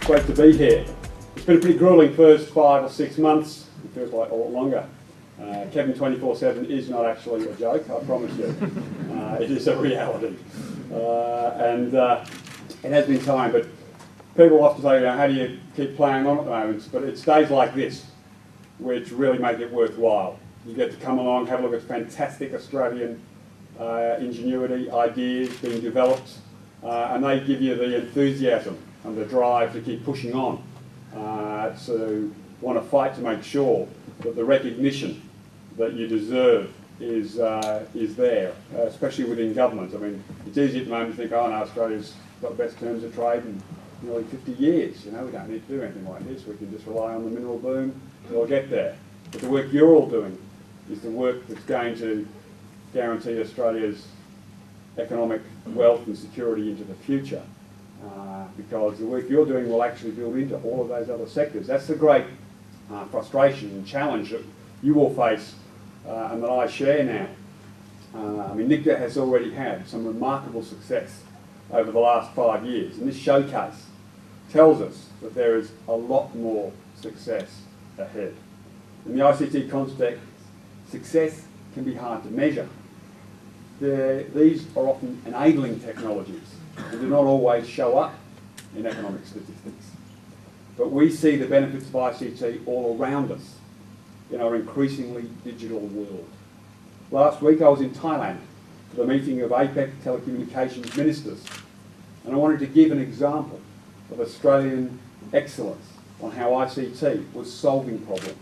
Great to be here. It's been a pretty gruelling first 5 or 6 months. It feels like a lot longer. Kevin 24/7 is not actually a joke, I promise you. It is a reality. It has been time, but people often say, how do you keep playing on at the moment? But it's days like this which really make it worthwhile. You get to come along, have a look at fantastic Australian ingenuity, ideas being developed, and they give you the enthusiasm and the drive to keep pushing on, to want to fight to make sure that the recognition that you deserve is there, especially within government. I mean, it's easy at the moment to think, oh no, Australia's got the best terms of trade in nearly 50 years. You know, we don't need to do anything like this. We can just rely on the mineral boom. We'll get there. But the work you're all doing is the work that's going to guarantee Australia's economic wealth and security into the future, because the work you're doing will actually build into all of those other sectors. That's the great frustration and challenge that you all face and that I share now. I mean, NICTA has already had some remarkable success over the last 5 years, and this showcase tells us that there is a lot more success ahead. In the ICT context, success can be hard to measure. These are often enabling technologies and do not always show up in economic statistics. But we see the benefits of ICT all around us in our increasingly digital world. Last week I was in Thailand for the meeting of APEC telecommunications ministers, and I wanted to give an example of Australian excellence on how ICT was solving problems,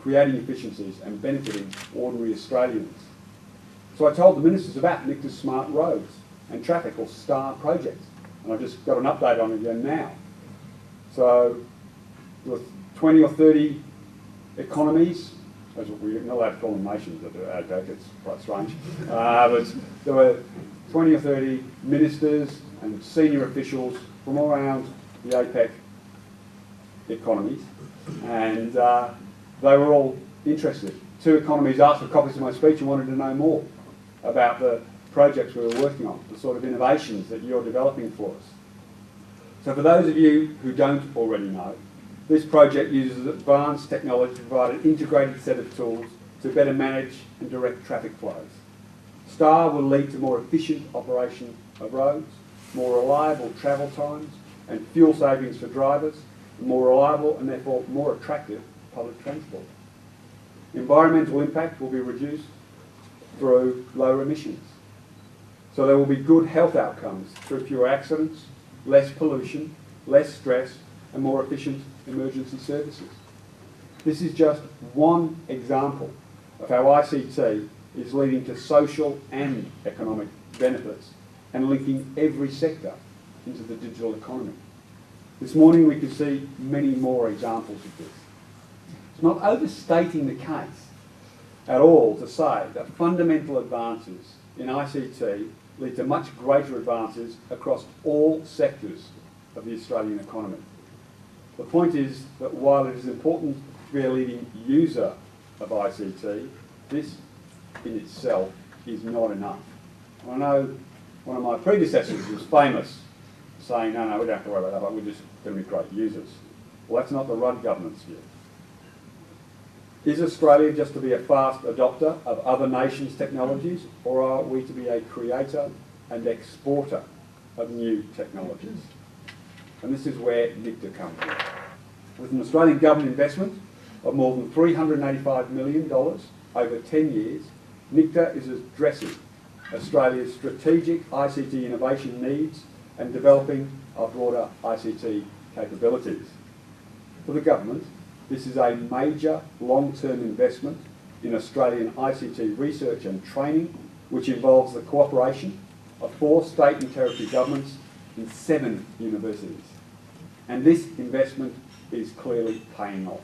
creating efficiencies and benefiting ordinary Australians. So I told the ministers about NICTA's Smart Roads and Traffic, or STAR project, and I've just got an update on it again now. So there were 20 or 30 economies, we're not allowed to call them nations, it's quite strange, but there were 20 or 30 ministers and senior officials from all around the APEC economies, and they were all interested. 2 economies asked for copies of my speech and wanted to know more about the projects we were working on, the sort of innovations that you're developing for us. So for those of you who don't already know, this project uses advanced technology to provide an integrated set of tools to better manage and direct traffic flows. STAR will lead to more efficient operation of roads, more reliable travel times and fuel savings for drivers, and more reliable and therefore more attractive public transport. Environmental impact will be reduced through lower emissions. So there will be good health outcomes through fewer accidents, less pollution, less stress, and more efficient emergency services. This is just one example of how ICT is leading to social and economic benefits and linking every sector into the digital economy. This morning we could see many more examples of this. It's not overstating the case at all to say that fundamental advances in ICT lead to much greater advances across all sectors of the Australian economy. The point is that while it is important to be a leading user of ICT, this in itself is not enough. I know one of my predecessors was famous saying, no, we don't have to worry about that, we're just going to be great users. Well, that's not the Rudd government's view. Is Australia just to be a fast adopter of other nations' technologies, or are we to be a creator and exporter of new technologies? And this is where NICTA comes in. With an Australian government investment of more than $385 million over 10 years, NICTA is addressing Australia's strategic ICT innovation needs and developing our broader ICT capabilities. For the government, this is a major long-term investment in Australian ICT research and training, which involves the cooperation of 4 state and territory governments and 7 universities. And this investment is clearly paying off.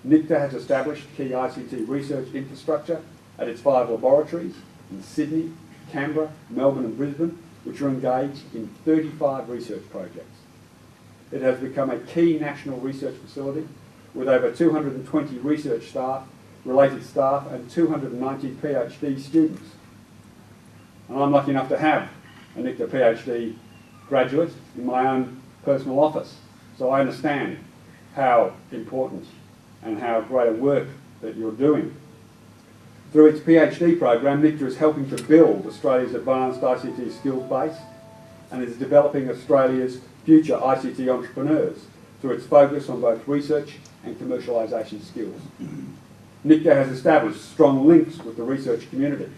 NICTA has established key ICT research infrastructure at its 5 laboratories in Sydney, Canberra, Melbourne and Brisbane, which are engaged in 35 research projects. It has become a key national research facility with over 220 research staff, related staff and 290 PhD students. And I'm lucky enough to have a NICTA PhD graduate in my own personal office. So I understand how important and how great a work that you're doing. Through its PhD program, NICTA is helping to build Australia's advanced ICT skills base and is developing Australia's future ICT entrepreneurs through its focus on both research and commercialisation skills. NICTA has established strong links with the research community,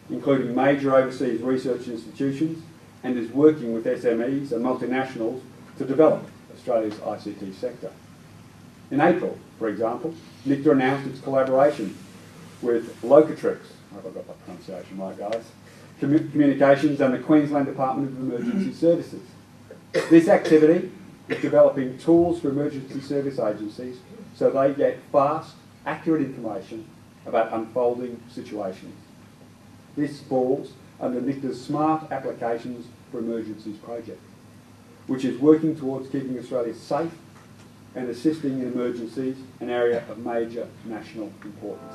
including major overseas research institutions, and is working with SMEs and multinationals to develop Australia's ICT sector. In April, for example, NICTA announced its collaboration with Locatrix, I hope I got that pronunciation right, guys, Communications and the Queensland Department of Emergency Services. This activity is developing tools for emergency service agencies so they get fast, accurate information about unfolding situations. This falls under NICTA's Smart Applications for Emergencies project, which is working towards keeping Australia safe and assisting in emergencies, an area of major national importance.